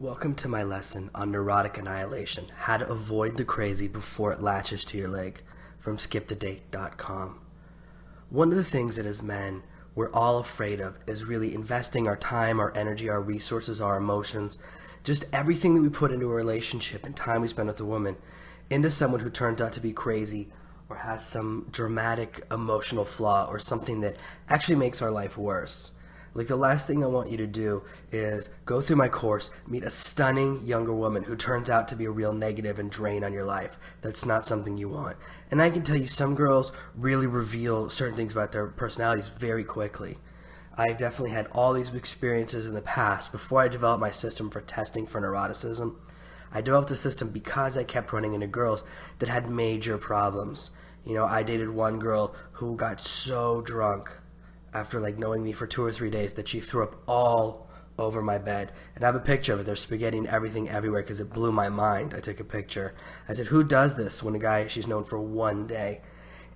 Welcome to my lesson on neurotic annihilation, how to avoid the crazy before it latches to your leg, from skipthedate.com. One of the things that as men we're all afraid of is really investing our time, our energy, our resources, our emotions, just everything that we put into a relationship and time we spend with a woman, into someone who turns out to be crazy or has some dramatic emotional flaw or something that actually makes our life worse. Like, the last thing I want you to do is go through my course, meet a stunning younger woman who turns out to be a real negative and drain on your life. That's not something you want. And I can tell you, some girls really reveal certain things about their personalities very quickly. I've definitely had all these experiences in the past. Before I developed my system for testing for neuroticism, I developed a system because I kept running into girls that had major problems. You know, I dated one girl who got so drunk after knowing me for 2 or 3 days that she threw up all over my bed. And I have a picture of it. There's spaghetti and everything everywhere because it blew my mind. I took a picture. I said, who does this when a guy she's known for 1 day?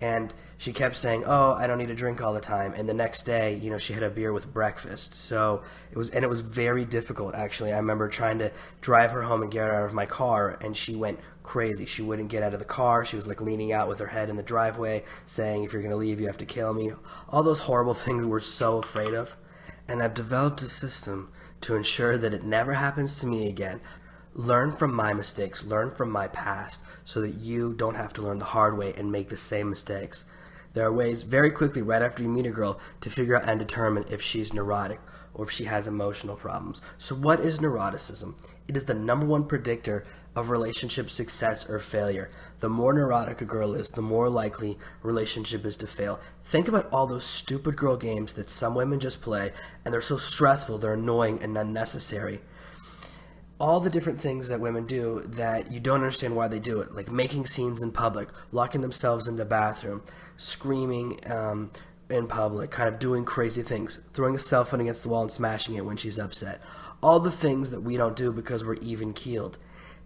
And she kept saying, oh, I don't need to drink all the time. And the next day, she had a beer with breakfast. So it was very difficult, actually. I remember trying to drive her home and get her out of my car, and she went crazy. She wouldn't get out of the car. She was leaning out with her head in the driveway, saying, if you're going to leave, you have to kill me. All those horrible things we're so afraid of. And I've developed a system to ensure that it never happens to me again. Learn from my mistakes, learn from my past, so that you don't have to learn the hard way and make the same mistakes. There are ways very quickly right after you meet a girl to figure out and determine if she's neurotic or if she has emotional problems. So what is neuroticism? It is the #1 predictor of relationship success or failure. The more neurotic a girl is, the more likely a relationship is to fail. Think about all those stupid girl games that some women just play, and they're so stressful, they're annoying and unnecessary. All the different things that women do that you don't understand why they do it, like making scenes in public, locking themselves in the bathroom, screaming in public, kind of doing crazy things, throwing a cell phone against the wall and smashing it when she's upset. All the things that we don't do because we're even-keeled.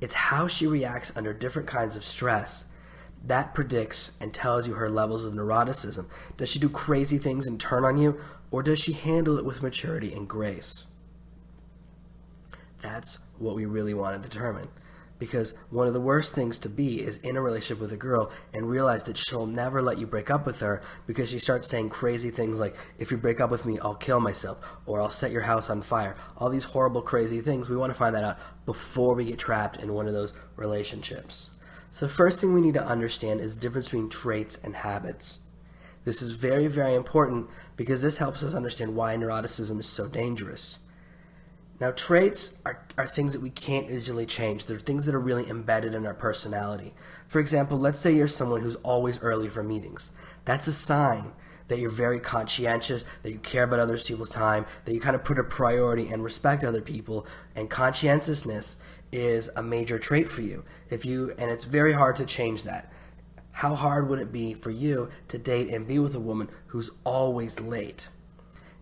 It's how she reacts under different kinds of stress that predicts and tells you her levels of neuroticism. Does she do crazy things and turn on you, or does she handle it with maturity and grace? That's what we really want to determine. Because one of the worst things to be is in a relationship with a girl and realize that she'll never let you break up with her because she starts saying crazy things like, if you break up with me, I'll kill myself, or I'll set your house on fire. All these horrible, crazy things. We want to find that out before we get trapped in one of those relationships. So first thing we need to understand is the difference between traits and habits. This is very, very important because this helps us understand why neuroticism is so dangerous. Now, traits are things that we can't easily change. They're things that are really embedded in our personality. For example, let's say you're someone who's always early for meetings. That's a sign that you're very conscientious, that you care about other people's time, that you kind of put a priority and respect other people, and conscientiousness is a major trait for you. And it's very hard to change that. How hard would it be for you to date and be with a woman who's always late?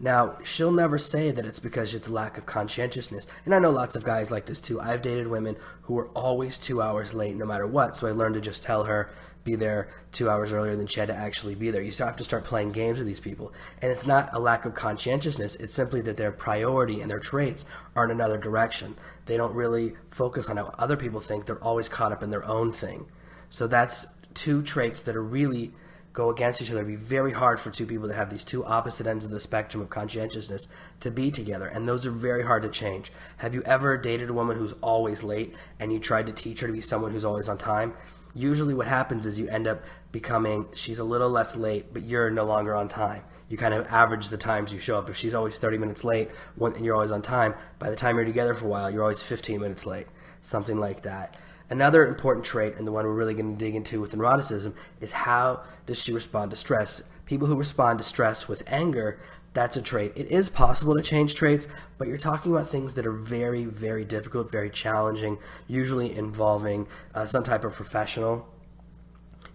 Now, she'll never say that it's because it's a lack of conscientiousness. And I know lots of guys like this too. I've dated women who were always 2 hours late no matter what, so I learned to just tell her, be there 2 hours earlier than she had to actually be there. You still have to start playing games with these people. And it's not a lack of conscientiousness. It's simply that their priority and their traits are in another direction. They don't really focus on how other people think. They're always caught up in their own thing. So that's two traits that are really go against each other. It'd be very hard for two people that have these two opposite ends of the spectrum of conscientiousness to be together, and those are very hard to change. Have you ever dated a woman who's always late and you tried to teach her to be someone who's always on time? Usually what happens is you end up becoming, she's a little less late, but you're no longer on time. You kind of average the times you show up. If she's always 30 minutes late and you're always on time, by the time you're together for a while, you're always 15 minutes late, something like that. Another important trait, and the one we're really going to dig into with neuroticism, is how does she respond to stress. People who respond to stress with anger, that's a trait. It is possible to change traits, but you're talking about things that are very, very difficult, very challenging, usually involving some type of professional.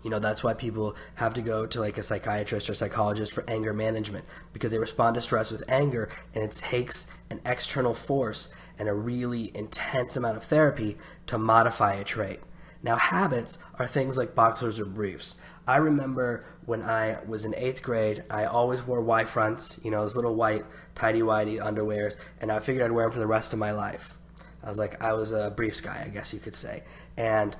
That's why people have to go to a psychiatrist or psychologist for anger management, because they respond to stress with anger, and it takes an external force and a really intense amount of therapy to modify a trait. Now, habits are things like boxers or briefs. I remember when I was in 8th grade, I always wore Y fronts, those little white tighty-whitey underwears, and I figured I'd wear them for the rest of my life. I was a briefs guy, I guess you could say. And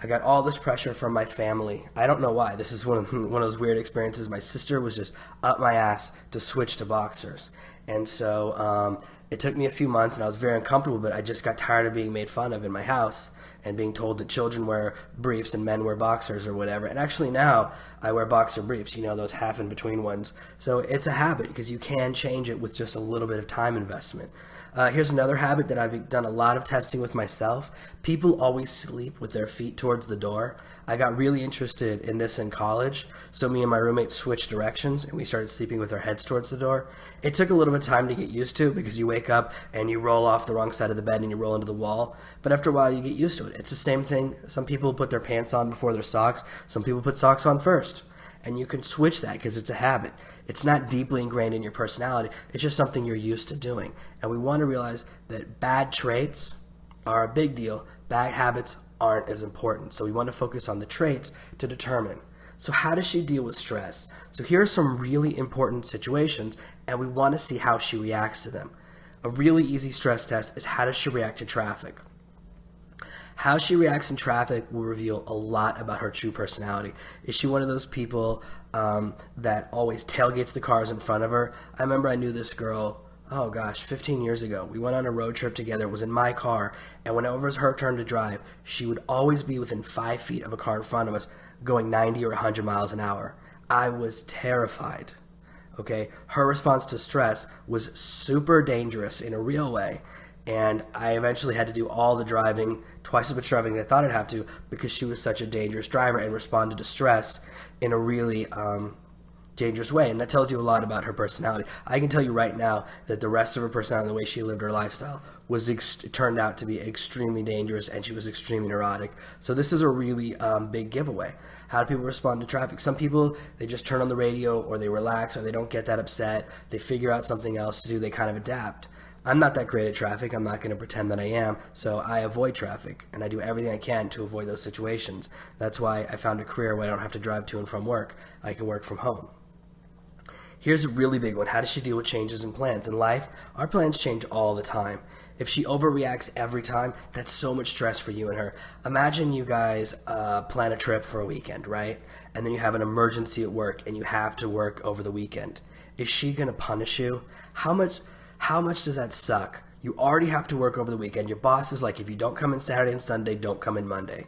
I got all this pressure from my family. I don't know why. This is one of those weird experiences. My sister was just up my ass to switch to boxers. And so it took me a few months, and I was very uncomfortable, but I just got tired of being made fun of in my house and being told that children wear briefs and men wear boxers or whatever. And actually now I wear boxer briefs, those half in between ones. So it's a habit because you can change it with just a little bit of time investment. Here's another habit that I've done a lot of testing with myself. People always sleep with their feet towards the door. I got really interested in this in college, so me and my roommate switched directions and we started sleeping with our heads towards the door. It took a little bit of time to get used to because you wake up and you roll off the wrong side of the bed and you roll into the wall. But after a while you get used to it. It's the same thing. Some people put their pants on before their socks. Some people put socks on first. And you can switch that because it's a habit. It's not deeply ingrained in your personality. It's just something you're used to doing. And we want to realize that bad traits are a big deal. Bad habits aren't as important. So we want to focus on the traits to determine. So how does she deal with stress? So here are some really important situations, and we want to see how she reacts to them. A really easy stress test is how does she react to traffic? How she reacts in traffic will reveal a lot about her true personality. Is she one of those people that always tailgates the cars in front of her? I remember I knew this girl, 15 years ago. We went on a road trip together. It was in my car, and whenever it was her turn to drive, she would always be within 5 feet of a car in front of us going 90 or 100 miles an hour. I was terrified. Okay, her response to stress was super dangerous in a real way. And I eventually had to do all the driving, twice as much driving as I thought I'd have to, because she was such a dangerous driver and responded to stress in a really dangerous way. And that tells you a lot about her personality. I can tell you right now that the rest of her personality, the way she lived her lifestyle, turned out to be extremely dangerous, and she was extremely neurotic. So this is a really big giveaway. How do people respond to traffic? Some people, they just turn on the radio, or they relax, or they don't get that upset. They figure out something else to do. They kind of adapt. I'm not that great at traffic. I'm not going to pretend that I am, so I avoid traffic, and I do everything I can to avoid those situations. That's why I found a career where I don't have to drive to and from work. I can work from home. Here's a really big one. How does she deal with changes in plans? In life, our plans change all the time. If she overreacts every time, that's so much stress for you and her. Imagine you guys plan a trip for a weekend, right? And then you have an emergency at work, and you have to work over the weekend. Is she going to punish you? How much does that suck? You already have to work over the weekend. Your boss is like, if you don't come in Saturday and Sunday, don't come in Monday.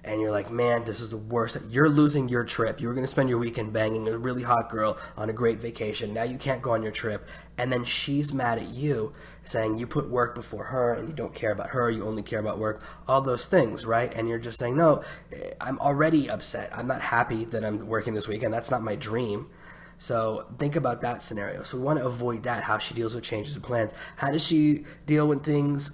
And you're like, man, this is the worst. You're losing your trip. You were going to spend your weekend banging a really hot girl on a great vacation. Now you can't go on your trip. And then she's mad at you, saying you put work before her and you don't care about her. You only care about work. All those things, right? And you're just saying, no, I'm already upset. I'm not happy that I'm working this weekend. That's not my dream. So think about that scenario. So we want to avoid that, how she deals with changes in plans. How does she deal when things,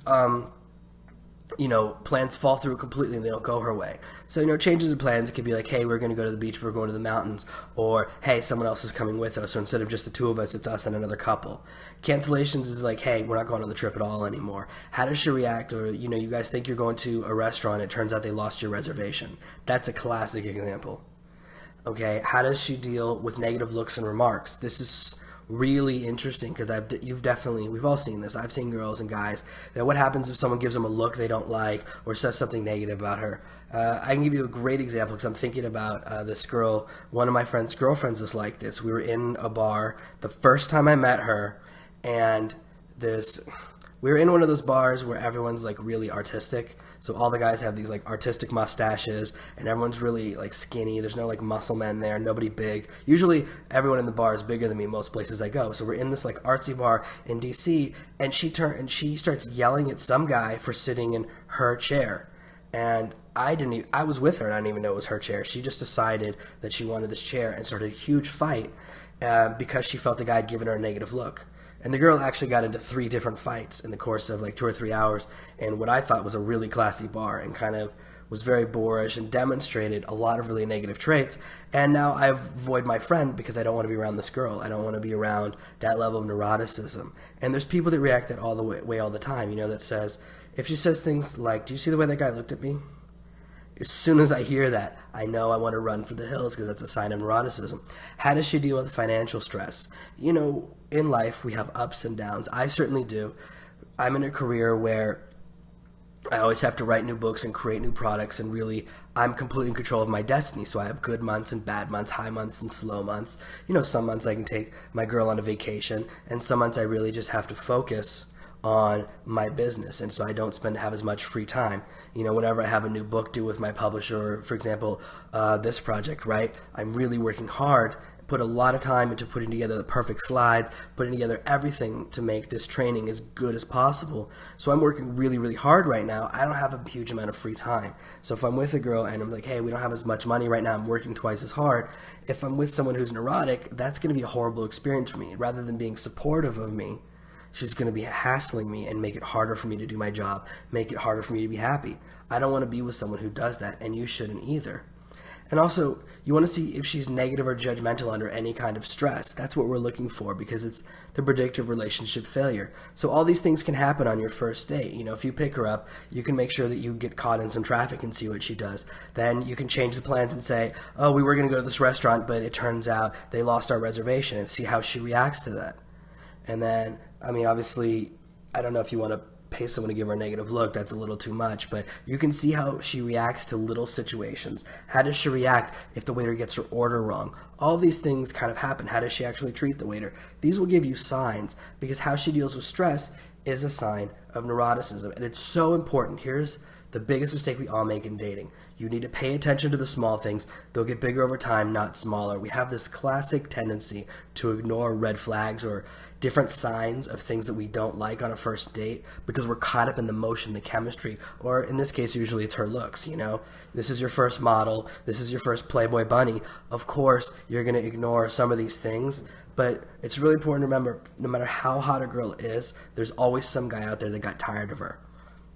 plans fall through completely and they don't go her way? So, changes in plans, it could be like, hey, we're going to go to the beach, we're going to the mountains, or hey, someone else is coming with us, or instead of just the two of us, it's us and another couple. Cancellations is like, hey, we're not going on the trip at all anymore. How does she react? Or, you guys think you're going to a restaurant, it turns out they lost your reservation. That's a classic example. Okay, how does she deal with negative looks and remarks? This is really interesting because we've all seen this. I've seen girls and guys that what happens if someone gives them a look they don't like or says something negative about her. I can give you a great example because I'm thinking about this girl. One of my friend's girlfriends is like this. We were in a bar the first time I met her, and we were in one of those bars where everyone's like really artistic. So all the guys have these like artistic mustaches, and everyone's really like skinny. There's no like muscle men there, nobody big. Usually everyone in the bar is bigger than me most places I go. So we're in this like artsy bar in DC, and she starts yelling at some guy for sitting in her chair. And I was with her and I didn't even know it was her chair. She just decided that she wanted this chair and started a huge fight because she felt the guy had given her a negative look. And the girl actually got into 3 different fights in the course of like 2 or 3 hours in what I thought was a really classy bar, and kind of was very boorish and demonstrated a lot of really negative traits. And now I avoid my friend because I don't want to be around this girl. I don't want to be around that level of neuroticism. And there's people that react that all the way all the time, that says, if she says things like, do you see the way that guy looked at me? As soon as I hear that, I know I want to run for the hills because that's a sign of neuroticism. How does she deal with financial stress? In life, we have ups and downs. I certainly do. I'm in a career where I always have to write new books and create new products, and really I'm completely in control of my destiny. So I have good months and bad months, high months and slow months. Some months I can take my girl on a vacation, and some months I really just have to focus on my business, and so I don't have as much free time. Whenever I have a new book due with my publisher, for example, this project, right? I'm really working hard, put a lot of time into putting together the perfect slides, putting together everything to make this training as good as possible. So I'm working really, really hard right now. I don't have a huge amount of free time. So if I'm with a girl and I'm like, hey, we don't have as much money right now, I'm working twice as hard. If I'm with someone who's neurotic, that's going to be a horrible experience for me. Rather than being supportive of me, she's going to be hassling me and make it harder for me to do my job, make it harder for me to be happy. I don't want to be with someone who does that, and you shouldn't either. And also, you want to see if she's negative or judgmental under any kind of stress. That's what we're looking for, because it's the predictor of relationship failure. So all these things can happen on your first date. If you pick her up, you can make sure that you get caught in some traffic and see what she does. Then you can change the plans and say, oh, we were going to go to this restaurant, but it turns out they lost our reservation, and see how she reacts to that. And then, obviously, I don't know if you want to pay someone to give her a negative look. That's a little too much, but you can see how she reacts to little situations. How does she react if the waiter gets her order wrong? All these things kind of happen. How does she actually treat the waiter? These will give you signs, because how she deals with stress is a sign of neuroticism, and it's so important. Here's the biggest mistake we all make in dating. You need to pay attention to the small things. They'll get bigger over time, not smaller. We have this classic tendency to ignore red flags or different signs of things that we don't like on a first date because we're caught up in the motion, the chemistry, or in this case, usually it's her looks. This is your first model. This is your first Playboy bunny. Of course, you're going to ignore some of these things, but it's really important to remember, no matter how hot a girl is, there's always some guy out there that got tired of her.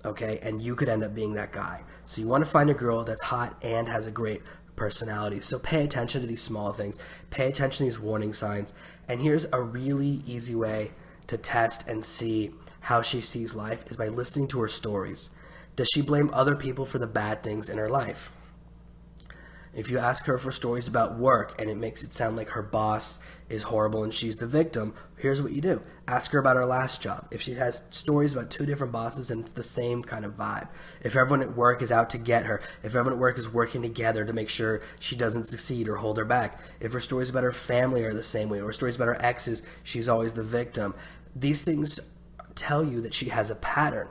Okay, and you could end up being that guy. So you want to find a girl that's hot and has a great personality. So pay attention to these small things. Pay attention to these warning signs. And here's a really easy way to test and see how she sees life is by listening to her stories. Does she blame other people for the bad things in her life? If you ask her for stories about work and it makes it sound like her boss is horrible and she's the victim, here's what you do. Ask her about her last job. If she has stories about two different bosses and it's the same kind of vibe. If everyone at work is out to get her. If everyone at work is working together to make sure she doesn't succeed or hold her back. If her stories about her family are the same way, or stories about her exes, she's always the victim. These things tell you that she has a pattern.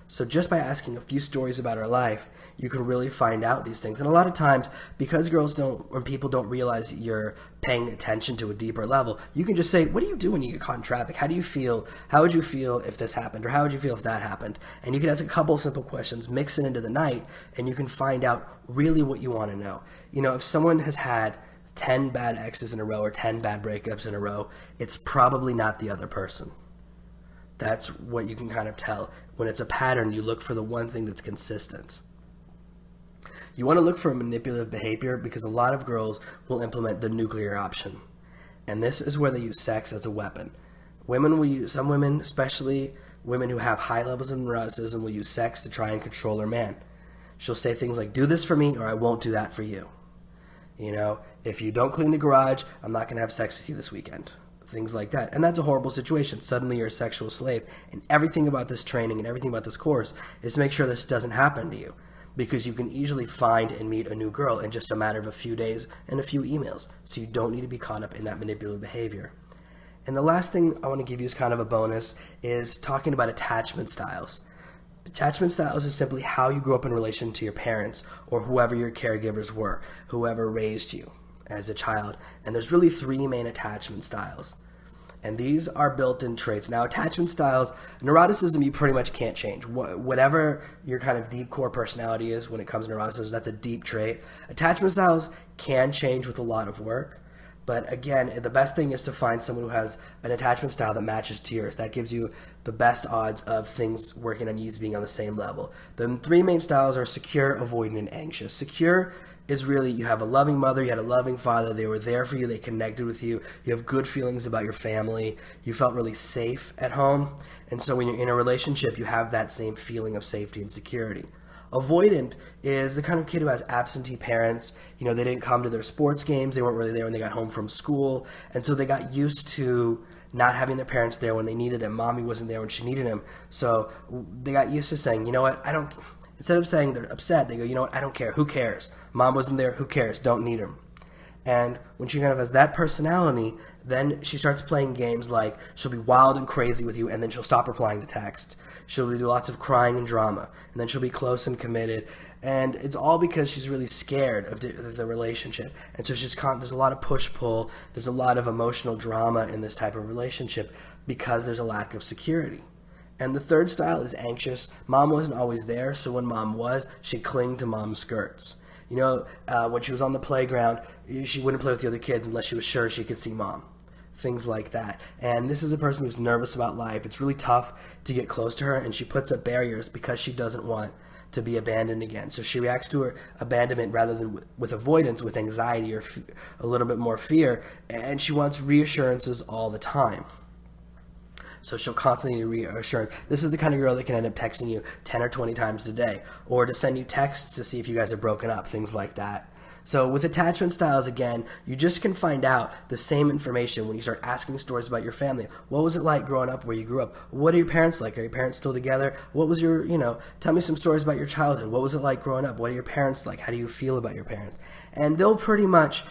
So just by asking a few stories about her life, you can really find out these things. And a lot of times, because people don't realize you're paying attention to a deeper level, you can just say, what do you do when you get caught in traffic? How do you feel? How would you feel if this happened? Or how would you feel if that happened? And you can ask a couple simple questions, mix it into the night, and you can find out really what you want to know. If someone has had 10 bad exes in a row or 10 bad breakups in a row, it's probably not the other person. That's what you can kind of tell. When it's a pattern, you look for the one thing that's consistent. You want to look for manipulative behavior because a lot of girls will implement the nuclear option. And this is where they use sex as a weapon. Some women, especially women who have high levels of neuroticism, will use sex to try and control their man. She'll say things like, do this for me or I won't do that for you. If you don't clean the garage, I'm not going to have sex with you this weekend. Things like that. And that's a horrible situation. Suddenly you're a sexual slave. And everything about this training and everything about this course is to make sure this doesn't happen to you. Because you can easily find and meet a new girl in just a matter of a few days and a few emails. So you don't need to be caught up in that manipulative behavior. And the last thing I want to give you as kind of a bonus is talking about attachment styles. Attachment styles is simply how you grew up in relation to your parents or whoever your caregivers were, whoever raised you as a child. And there's really three main attachment styles. And these are built-in traits. Now, attachment styles, neuroticism, you pretty much can't change. Whatever your kind of deep core personality is when it comes to neuroticism, that's a deep trait. Attachment styles can change with a lot of work. But again, the best thing is to find someone who has an attachment style that matches to yours. That gives you the best odds of things working on you being on the same level. The three main styles are secure, avoidant, and anxious. Secure is really, you have a loving mother, you had a loving father, they were there for you, they connected with you, you have good feelings about your family, you felt really safe at home, and so when you're in a relationship, you have that same feeling of safety and security. Avoidant is the kind of kid who has absentee parents. They didn't come to their sports games, they weren't really there when they got home from school, and so they got used to not having their parents there when they needed them. Mommy wasn't there when she needed him. So they got used to saying, you know what, I don't, instead of saying they're upset, they go, you know what, I don't care. Who cares? Mom wasn't there. Who cares? Don't need him. And when she kind of has that personality, then she starts playing games like she'll be wild and crazy with you, and then she'll stop replying to text. She'll do lots of crying and drama, and then she'll be close and committed. And it's all because she's really scared of the relationship. And so there's a lot of push-pull. There's a lot of emotional drama in this type of relationship because there's a lack of security. And the third style is anxious. Mom wasn't always there, so when mom was, she'd cling to mom's skirts. You know, when she was on the playground, she wouldn't play with the other kids unless she was sure she could see mom. Things like that. And this is a person who's nervous about life. It's really tough to get close to her, and she puts up barriers because she doesn't want to be abandoned again. So she reacts to her abandonment rather than with avoidance, with anxiety or a little bit more fear, and she wants reassurances all the time. So she'll constantly need reassurance. This is the kind of girl that can end up texting you 10 or 20 times a day, or to send you texts to see if you guys are broken up, things like that. So with attachment styles, again, you just can find out the same information when you start asking stories about your family. What was it like growing up where you grew up? What are your parents like? Are your parents still together? What was your, tell me some stories about your childhood. What was it like growing up? What are your parents like? How do you feel about your parents? And they'll pretty much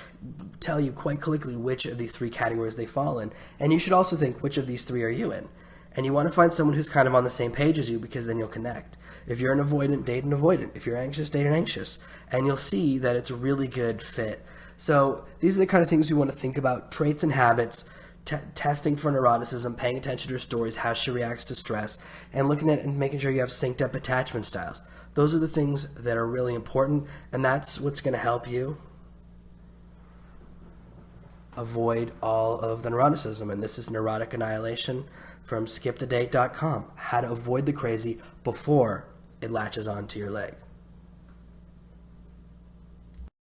tell you quite quickly which of these three categories they fall in. And you should also think, which of these three are you in? And you want to find someone who's kind of on the same page as you, because then you'll connect. If you're an avoidant, date an avoidant. If you're anxious, date an anxious. And you'll see that it's a really good fit. So these are the kind of things we want to think about: traits and habits, testing for neuroticism, paying attention to her stories, how she reacts to stress, and looking at and making sure you have synced up attachment styles. Those are the things that are really important, and that's what's going to help you avoid all of the neuroticism. And this is Neurotic Annihilation from skipthedate.com. How to avoid the crazy before it latches onto your leg.